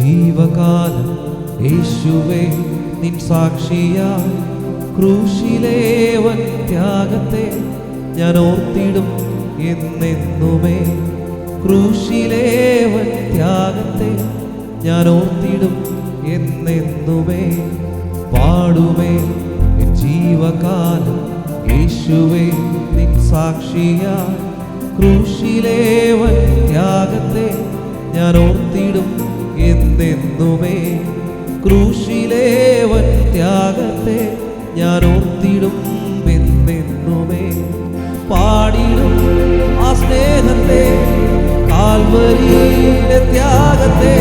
ജീവകാലം യേശുവേ നിൻ സാക്ഷിയായി ക്രൂശിലേവൻ ത്യാഗത്തെ ഞാൻ ഓർത്തിടും എന്നെന്നുമേ. ക്രൂശിലേവൻ ത്യാഗത്തെ ഞാൻ ഓർത്തിടും എന്നെന്നുമേ. പാടുമേ എൻ ജീവകാലം യേശുവേ നിൻ സാക്ഷിയായി ക്രൂശിലേവൻ ത്യാഗത്തെ ഞാൻ ഓർത്തിടും എന്നെന്നുമേ. ക്രൂശിലേവൻ ത്യാഗത്തെ ഞാൻ ഓർത്തിടും എന്നെന്നുമേ. പാടിടും ആ സ്നേഹത്തെ, കാൽവരിയിലെ ത്യാഗത്തെ